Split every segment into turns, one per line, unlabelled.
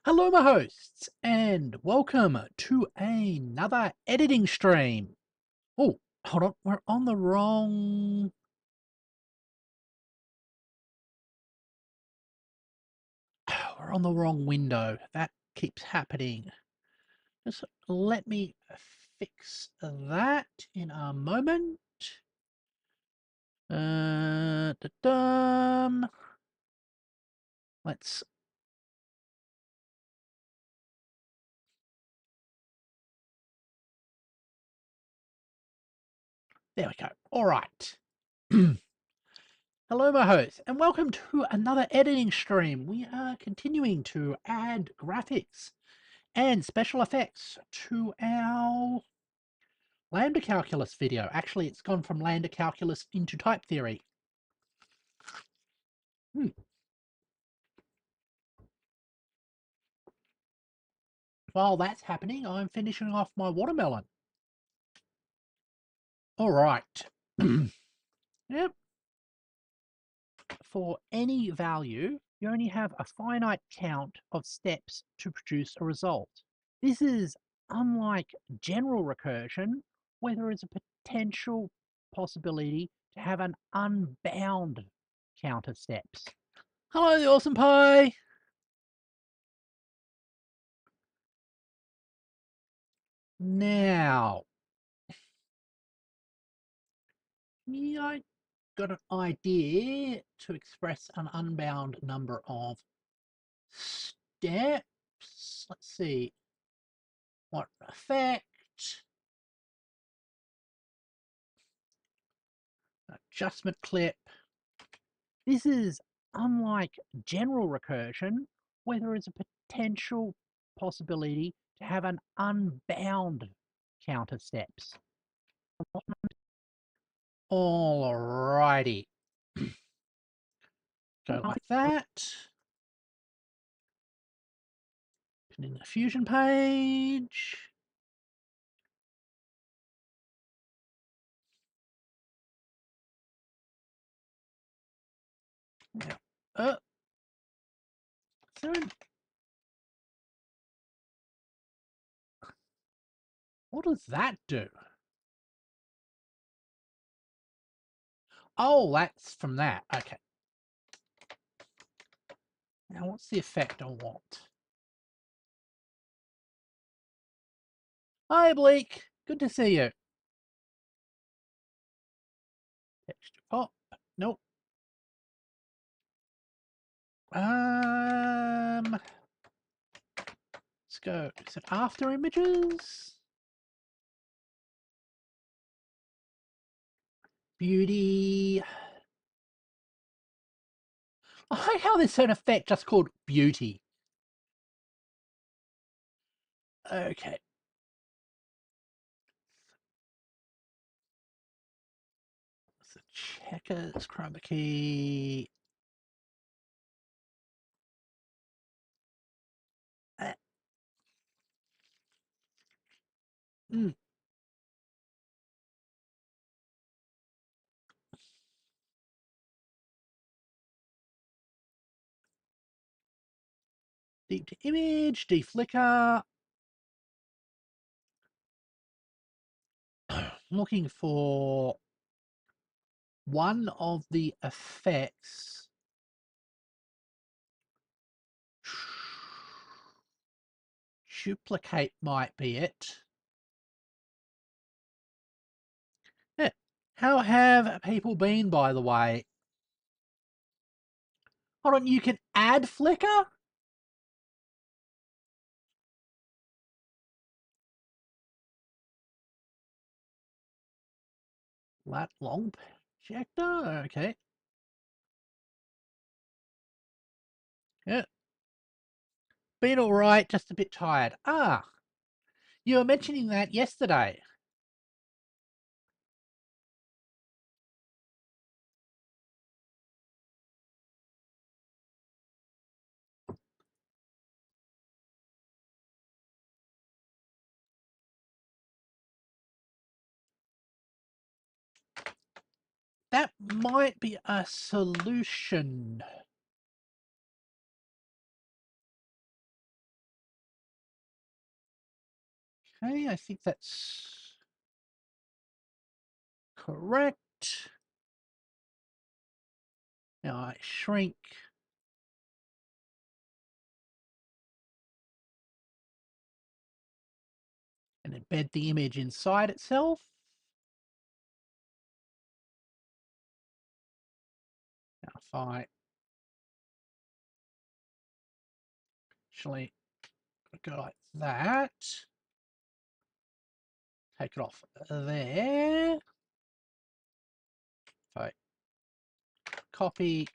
Hello, my hosts, and welcome to another editing stream. Oh, hold on, we're on the wrong window. That keeps happening. Just let me fix that in a moment. Da-dum. Let's. There we go. All right. Hello, my hosts, and welcome to another editing stream. We are continuing to add graphics and special effects to our lambda calculus video. Actually, it's gone from lambda calculus into type theory. While that's happening, I'm finishing off my watermelon. All right. Yep. For any value, you only have a finite count of steps to produce a result. This is unlike general recursion, where there is a potential possibility to have an unbound count of steps. Hello, the awesome pie. Now, I got an idea to express an unbound number of steps. Let's see. What effect? Adjustment clip. This is unlike general recursion, where there is a potential possibility to have an unbound count of steps. Alrighty. Go like that. Put in the Fusion page. Now, what does that do? Oh, that's from that. Okay. Now, what's the effect I want? Hi, Bleak. Good to see you. Texture pop. Nope. Let's go. Is it after images? Beauty. I like how there's an effect just called beauty. Okay. So checkers, chroma key. Mm. Deep to image, deflicker. Looking for one of the effects. Duplicate might be it. Yeah. How have people been, by the way? Hold on, you can add flicker? Lat long projector? Okay. Yeah. Been all right, just a bit tired. Ah, you were mentioning that yesterday. That might be a solution. Okay, I think that's correct. Now I shrink. And embed the image inside itself. Now if I actually go like that, take it off there. If I copy,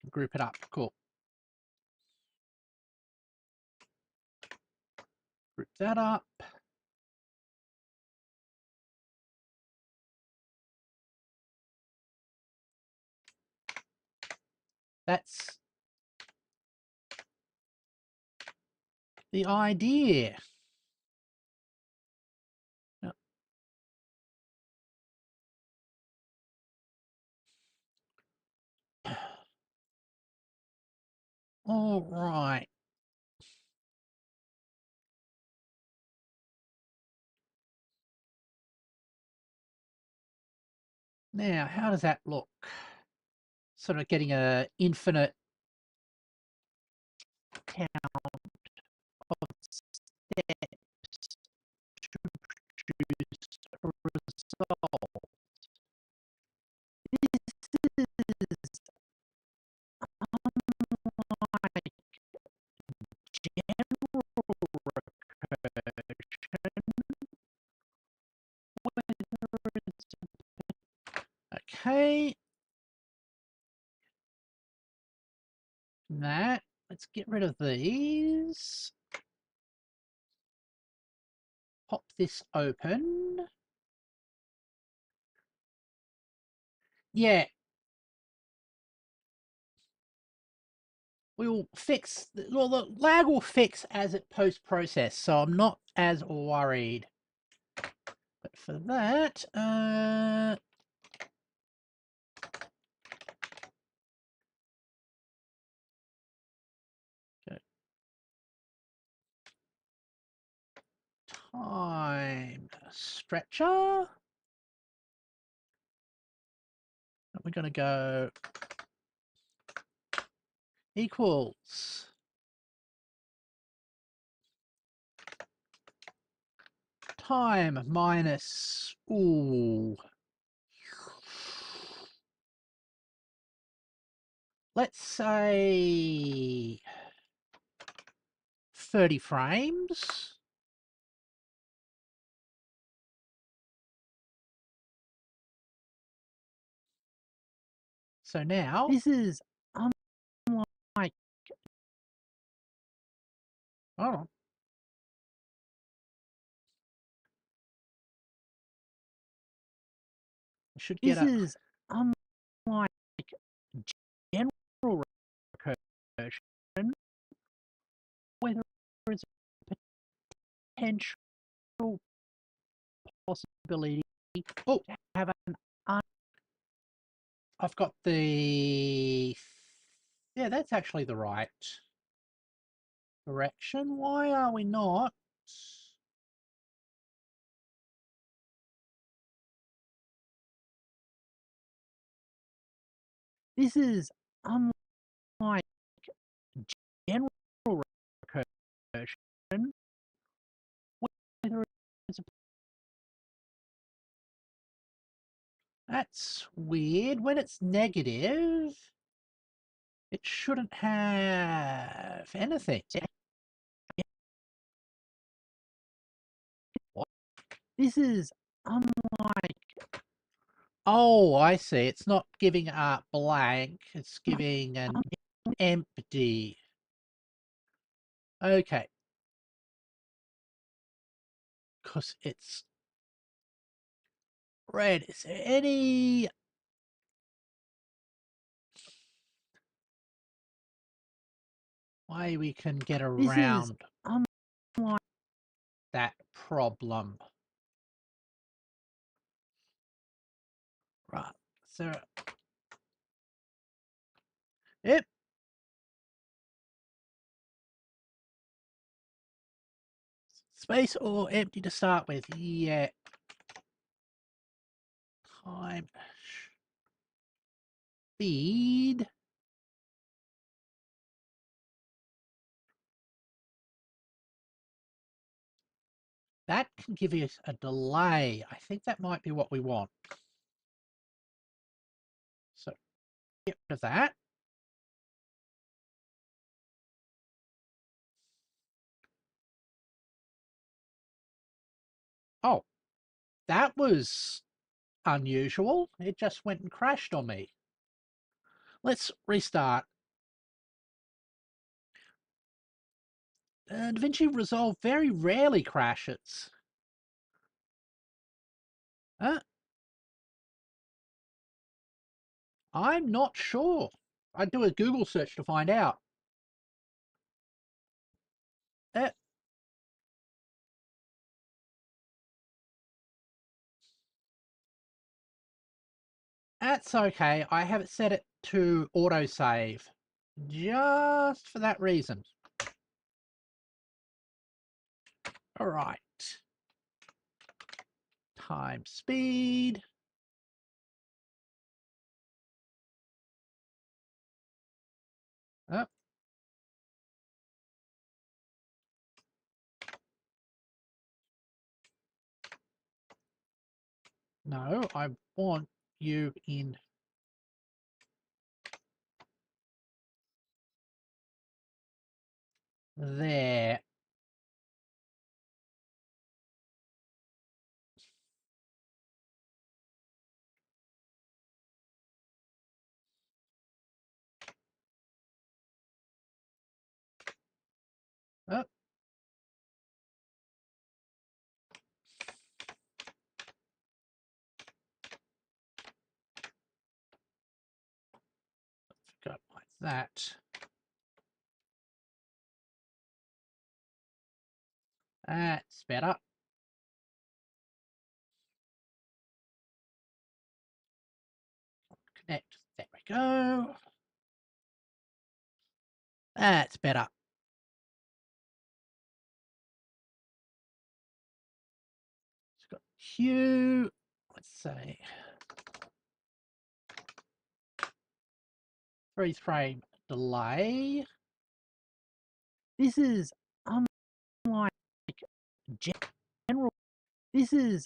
group it up, cool. Group that up. That's the idea. Now, all right. Now, how does that look? Sort of getting an infinite count of steps to produce a result. This is unlike general recursion. Okay. That. Let's get rid of these. Pop this open. Yeah. We'll fix, well, the lag will fix as it post-process, so I'm not as worried. But for that, time stretcher. We're going to go equals time minus, ooh, let's say 30 frames. So now this is unlike, oh, should get this is unlike general recursion, whether it's a potential possibility to have an I've got the, yeah, that's actually the right direction. Why are we not? This is unlike general recursion, whether it's a, that's weird. When it's negative, it shouldn't have anything. What? This is unlike, oh, I see. It's not giving a blank. It's giving an empty. Okay. Because it's red. Is there any way we can get around unlike that problem? Right. So Yep. Space or empty to start with? Yeah. Time. Speed. That can give us a delay. I think that might be what we want. So get rid of that. Oh, that was unusual. It just went and crashed on me. Let's restart. DaVinci Resolve very rarely crashes. I'm not sure. I'd do a Google search to find out. Uh, that's okay. I have it set it to autosave just for that reason. All right. Time speed. Oh. No, I want you in there. Oh. Go like that. That's better. Connect. There we go. That's better. It's got hue. Let's say freeze frame delay. This is unlike general. This is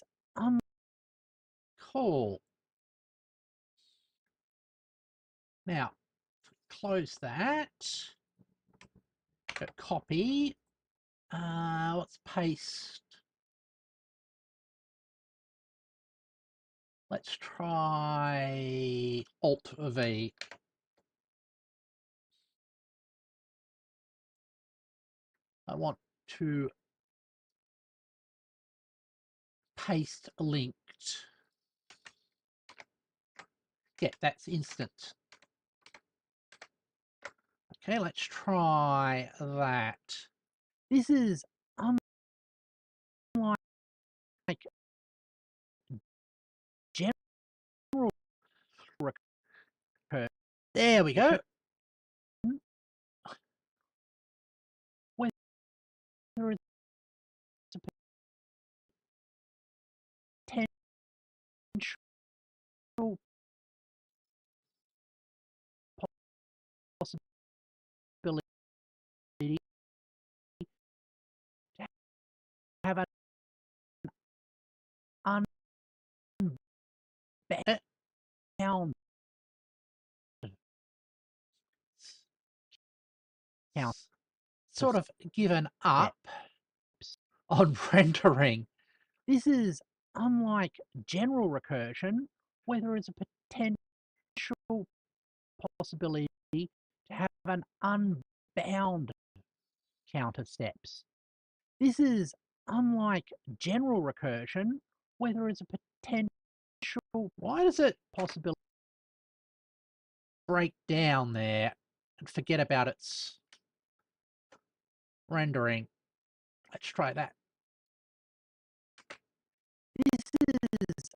cool. Now, close that. Go copy. Let's paste. Let's try Alt V. I want to paste linked. Yeah, that's instant. Okay, let's try that. This is unlike general recursion. There we go. Whether it's a potential possibility to have an unbound count, sort of given up on rendering. This is unlike general recursion, where there is a potential possibility to have an unbound count of steps. This is unlike general recursion, where there is a potential. Why does it possibility break down there and forget about its rendering? Let's try that. This is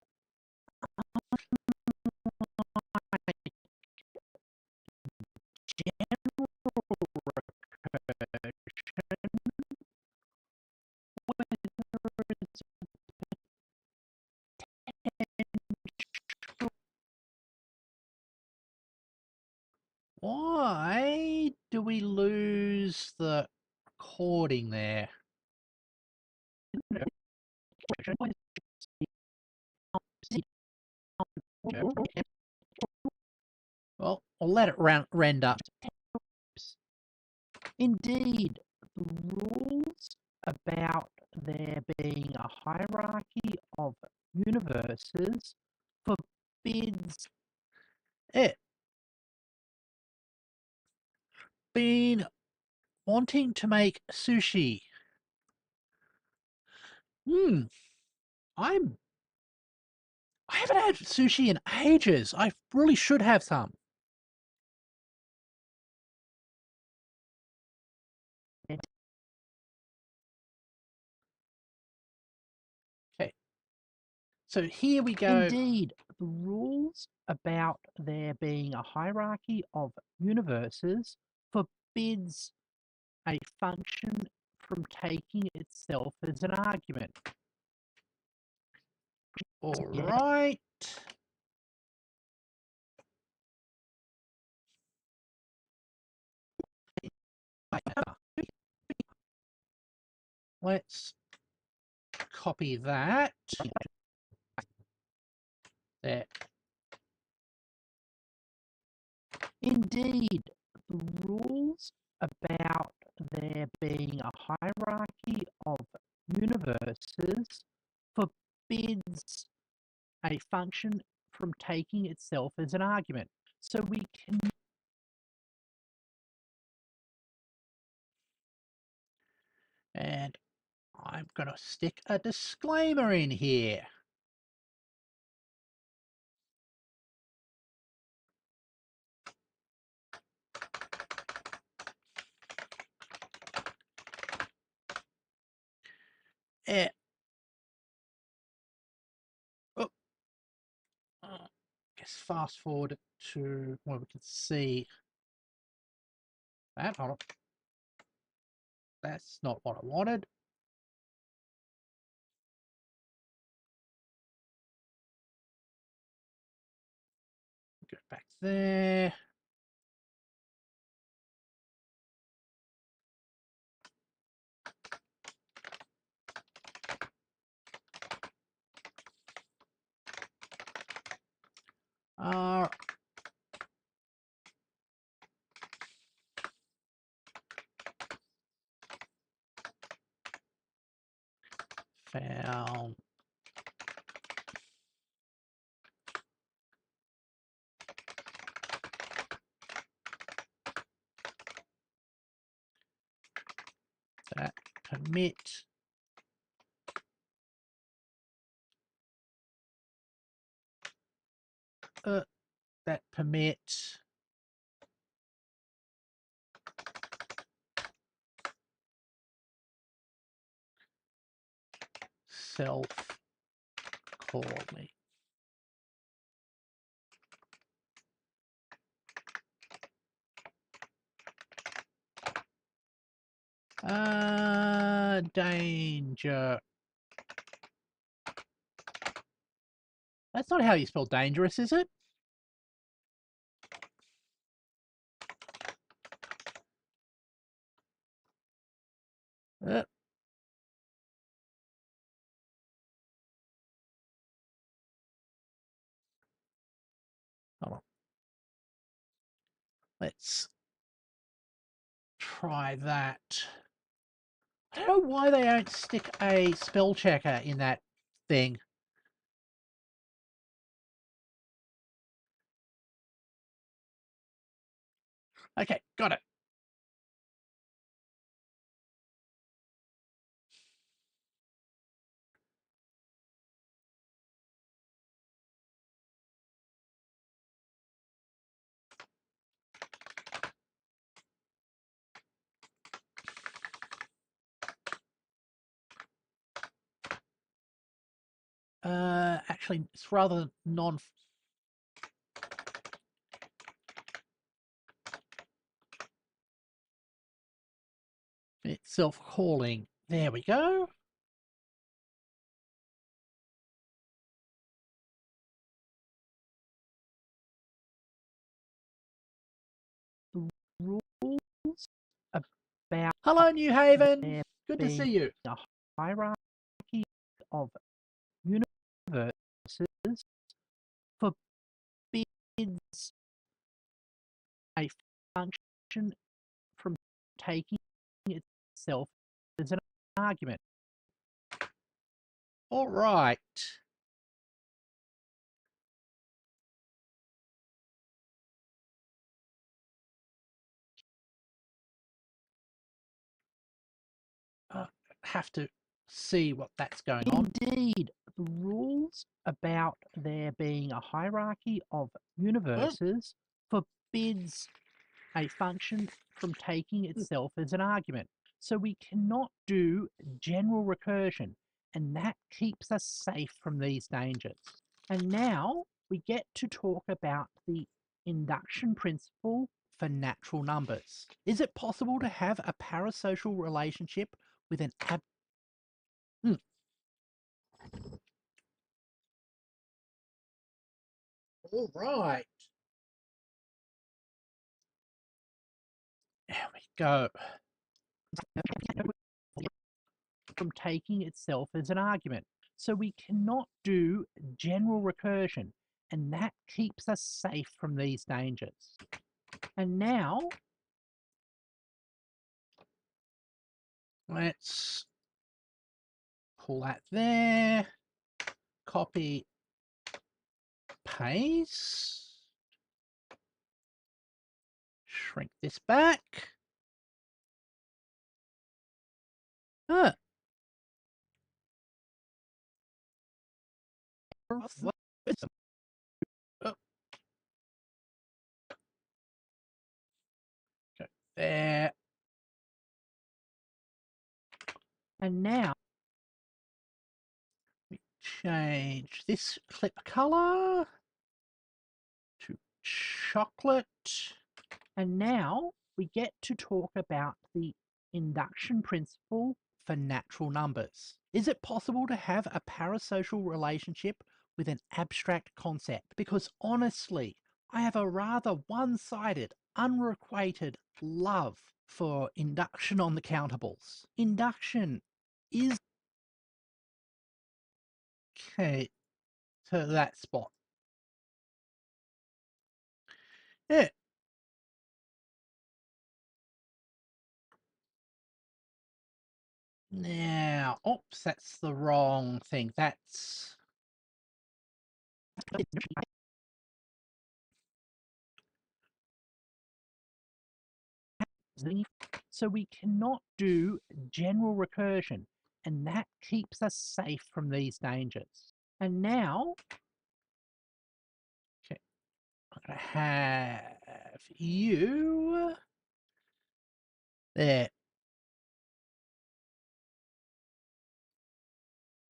Why do we lose the recording there? Well, I'll let it render. Indeed, the rules about there being a hierarchy of universes forbids it. Been wanting to make sushi. Hmm, I haven't had sushi in ages. I really should have some. Okay, so here we go. Indeed, the rules about there being a hierarchy of universes forbids a function from taking itself as an argument. All right. Let's copy that. There. Indeed, the rules about there being a hierarchy of universes forbids a function from taking itself as an argument. So we can. And I'm going to stick a disclaimer in here. Eh, oh, guess fast forward to where we can see that. Hold on. That's not what I wanted. Go back there. Uh, found that permit that permit self calling. Danger. That's not how you spell dangerous, is it? Uh, hold on. Let's try that. I don't know why they don't stick a spell checker in that thing. Okay, got it. Actually, it's rather non. It's self-calling. There we go. about
Hello, New Haven.
there
Good to
being
see you.
a hierarchy of universes forbids a function from taking itself as an argument.
All right. Have to see what that's going on.
Indeed, the rules about there being a hierarchy of universes forbids a function from taking itself as an argument. So we cannot do general recursion, and that keeps us safe from these dangers. And now we get to talk about the induction principle for natural numbers. Is it possible to have a parasocial relationship with an
All right.
There we go. From taking itself as an argument. So we cannot do general recursion, and that keeps us safe from these dangers. And now
Let's pull that there. Copy, paste. Shrink this back. Ah,
oh,
go there.
and now
We change this clip color to chocolate.
and now we get to talk about the induction principle for natural numbers. Is it possible to have a parasocial relationship with an abstract concept? Because honestly, I have a rather one-sided, unrequited love for induction on the countables. Induction is
Okay, to that spot. Yeah. Now, oops, that's the wrong thing. That's
so we cannot do general recursion, and that keeps us safe from these dangers. And now
okay. I'm gonna have you there.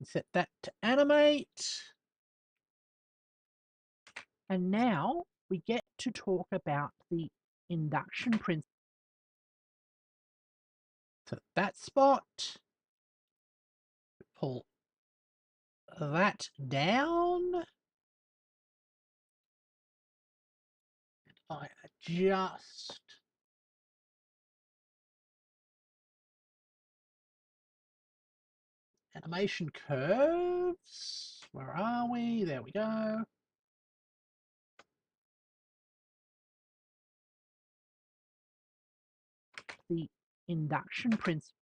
Set that to animate.
and now we get to talk about the induction principle
To that spot. Pull that down. I adjust animation curves. Where are we? There we go.
the induction principle.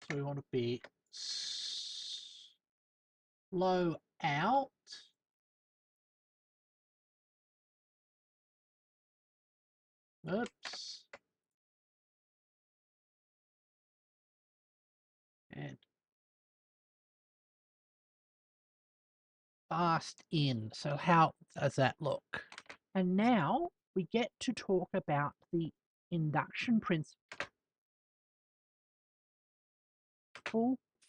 So we want to be slow out. Oops. And fast in. So how does that look?
And now we get to talk about the induction principle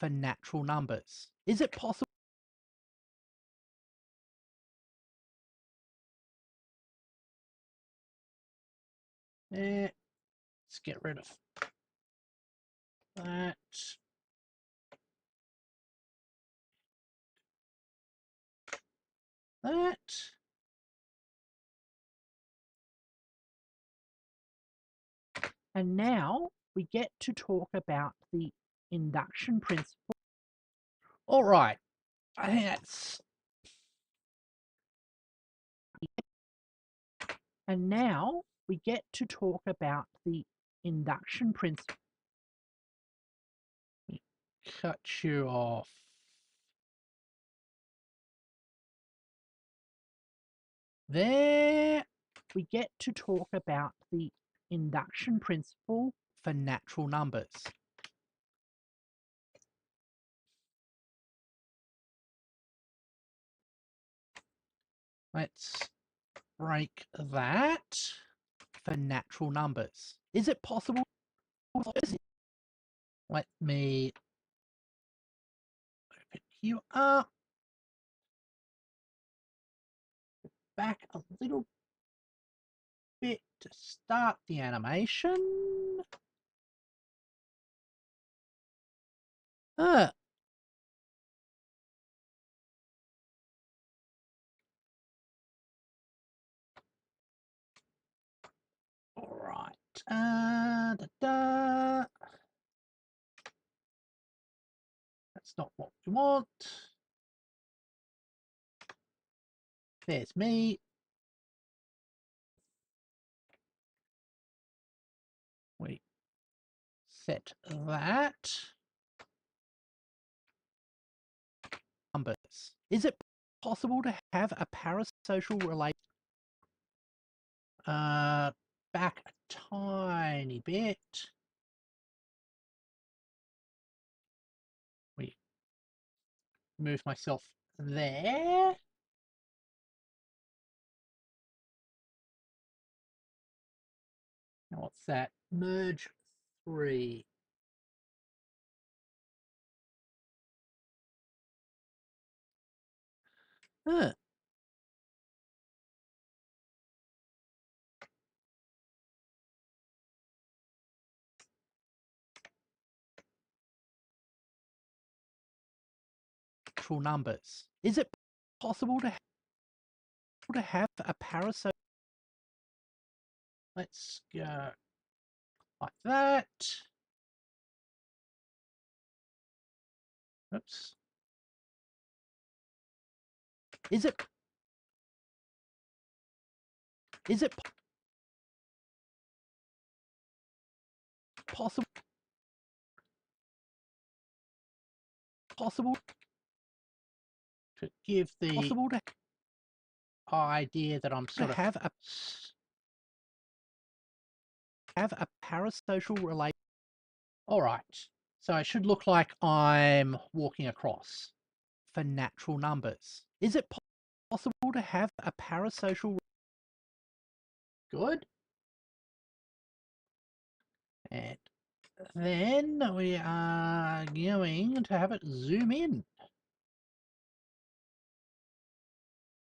for natural numbers. Is it possible?
Let's get rid of that. That.
And now we get to talk about the induction principle.
All right. I think that's...
And now we get to talk about the induction principle.
Cut you off. There.
We get to talk about the induction principle
For natural numbers. Let's break that. For natural numbers. Is it possible? Let me open you up. Back a little bit to start the animation. Ah. All right. That's not what we want. There's me. We set that. Numbers. Is it possible to have a parasocial relation? Back a tiny bit. We move myself there. Now what's that? Merge 3. Huh. Natural numbers. Is it possible to have a parasocial? Let's go like that. Oops. Is it possible to give the idea that I'm sort of have a parasocial relation? All right. So it should look like I'm walking across for natural numbers. Is it possible to have a parasocial? Good. And then we are going to have it zoom in.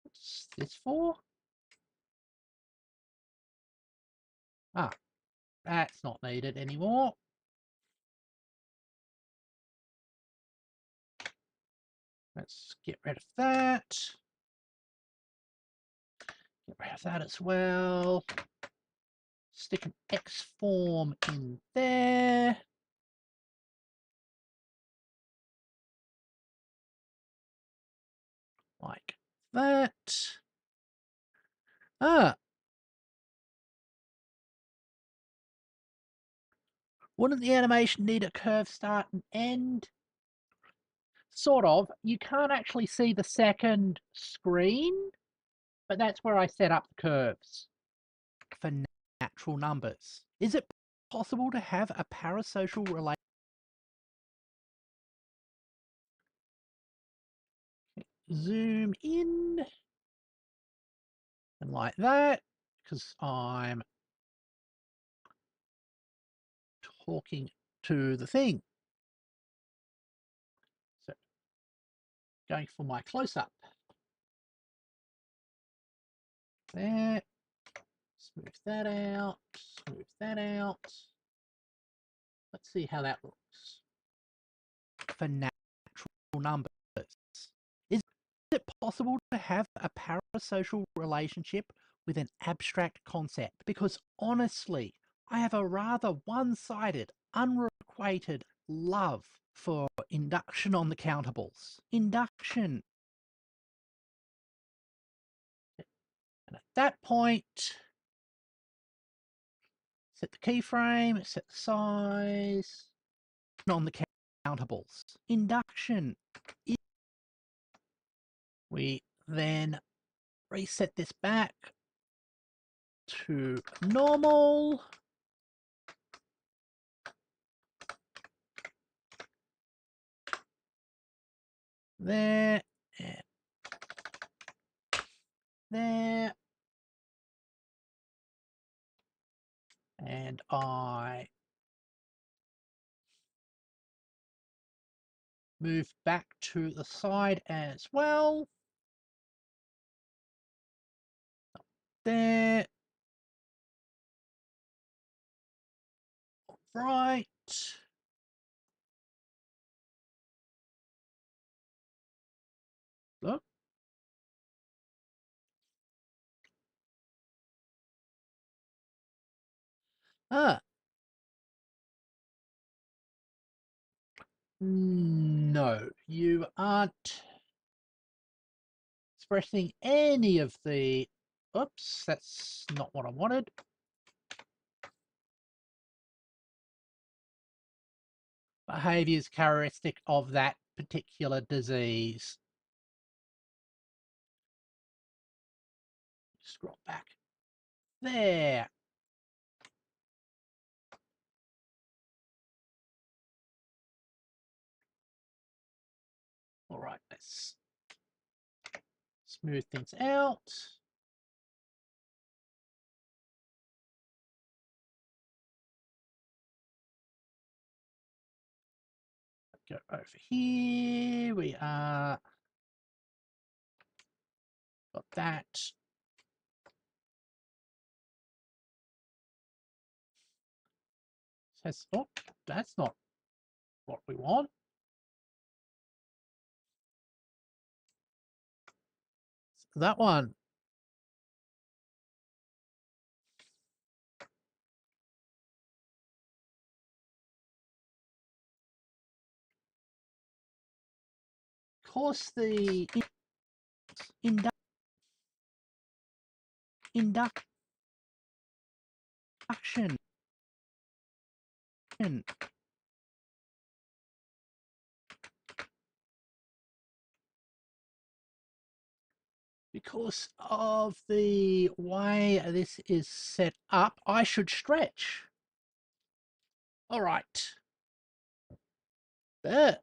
What's this for? Ah, that's not needed anymore. Let's get rid of that. Get rid of that as well. Stick an X form in there. Like that. Ah. Wouldn't the animation need a curve start and end? Sort of. You can't actually see the second screen, but that's where I set up the curves. For natural numbers. Is it possible to have a parasocial relation? Zoom in. And like that, because I'm talking to the thing. So going for my close-up. There. Smooth that out. Smooth that out. Let's see how that looks. For natural numbers. Is it possible to have a parasocial relationship with an abstract concept? Because honestly,
I have a rather one-sided, unrequited love for induction on the countables. Induction. And at that point, set the keyframe, set the size on the countables. Induction. We then reset this back to normal. There and there. And I move back to the side as well. There. Right. Look. Ah. No, you aren't expressing any of the... Oops, that's not what I wanted. Behaviors characteristic of that particular disease. Scroll back. There. All right, let's smooth things out. Go over here. We are got that. Says, oh, that's not what we want. That one. Of course, the induction because of the way this is set up, I should stretch. All right. There.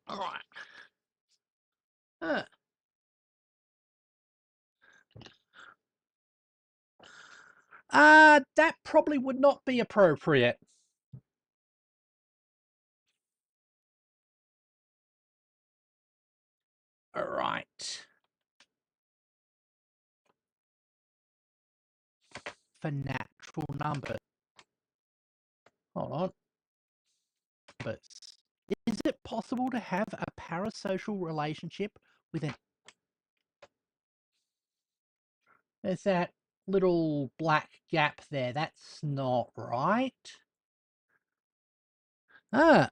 All right. That probably would not be appropriate. All right. For natural numbers. Hold on. But is it possible to have a parasocial relationship with an... There's that little black gap there. That's not right. Ah.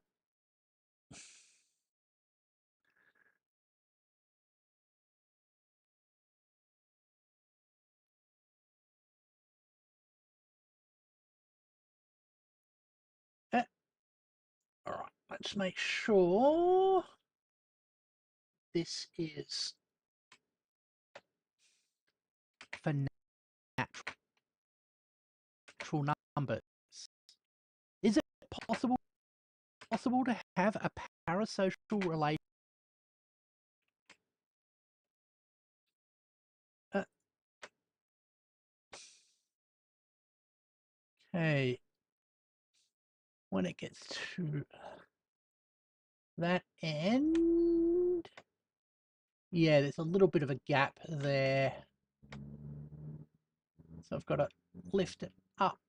All right, let's make sure this is for natural numbers. Is it possible to have a parasocial relation?
Okay. When it gets to that end, yeah, there's a little bit of a gap there. So I've got to lift it up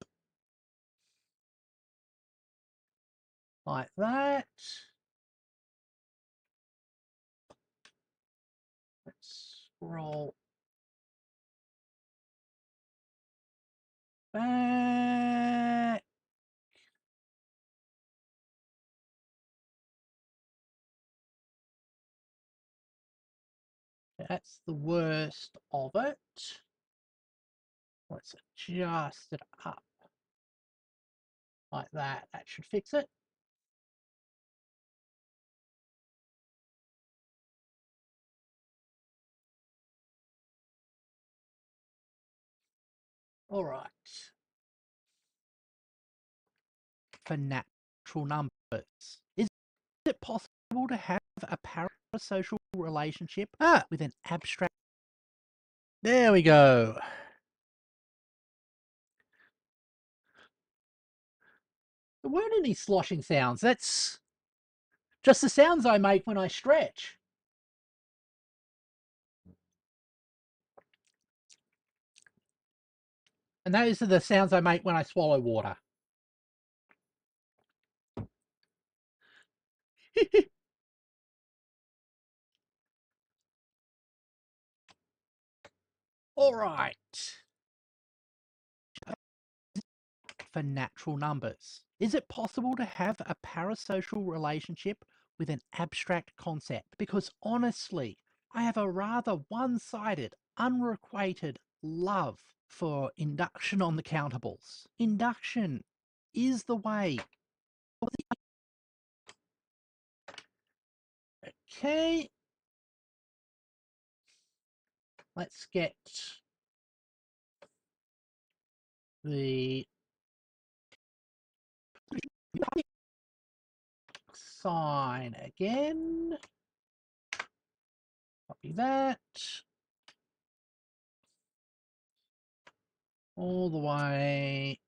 like that. Let's scroll back. That's the worst of it. Let's adjust it up like that. That should fix it. All right. For natural numbers, is it possible to have a parasocial relationship with an abstract? There we go. There weren't any sloshing sounds. That's just the sounds I make when I stretch. And those are the sounds I make when I swallow water. All right. For natural numbers, is it possible to have a parasocial relationship with an abstract concept? Because honestly, I have a rather one-sided, unrequited love for induction on the countables. Induction is the way. Okay. Let's get the sign again. Copy that. All the way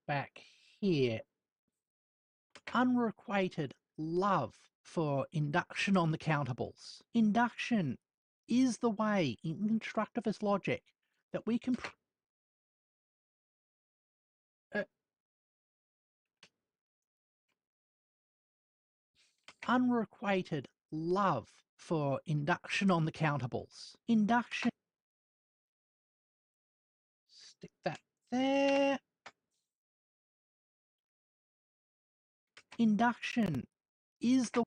back here. Unrequited love for induction on the countables. Induction is the way in constructivist logic that we can unrequited love for induction on the countables. Induction, stick that there. Induction is the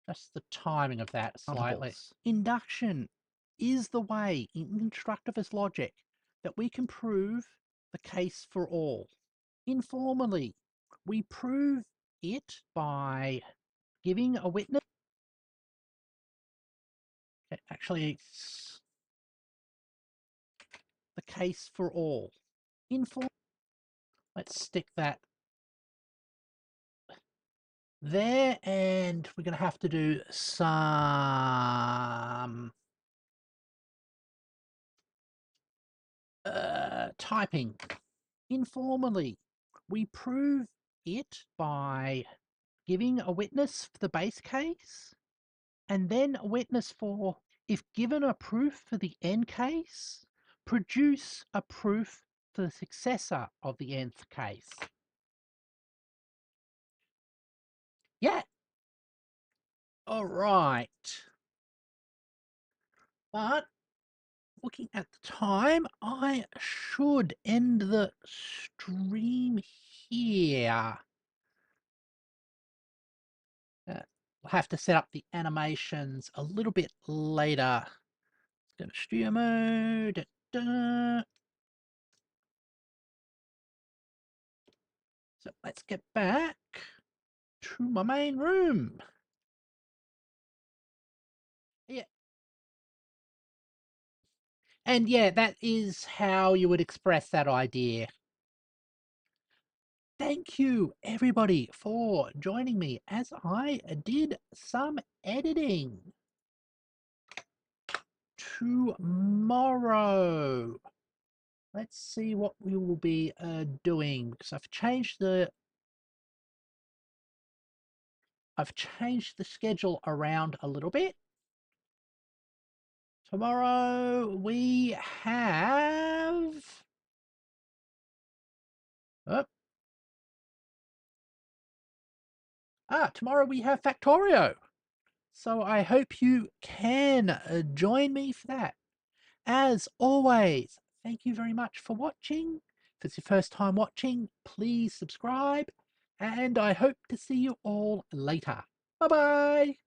just the timing of that slightly. Induction is the way in constructivist logic that we can prove the case for all. Informally, we prove it by giving a witness. Actually, it's the case for all. Let's stick that there, and we're going to have to do some typing. Informally, we prove it by giving a witness for the base case, and then a witness for, if given a proof for the end case, produce a proof for the successor of the nth case. Yeah. All right. But looking at the time, I should end the stream here. I'll have to set up the animations a little bit later. Let's go to studio mode. So let's get back to my main room. Yeah. And yeah, that is how you would express that idea.
thank you everybody for joining me as I did some editing. Tomorrow, let's see what we will be doing, because I've changed the schedule around a little bit. Tomorrow we have oh, tomorrow we have Factorio. So I hope you can join me for that. As always, thank you very much for watching. If it's your first time watching, please subscribe, and I hope to see you all later. Bye bye.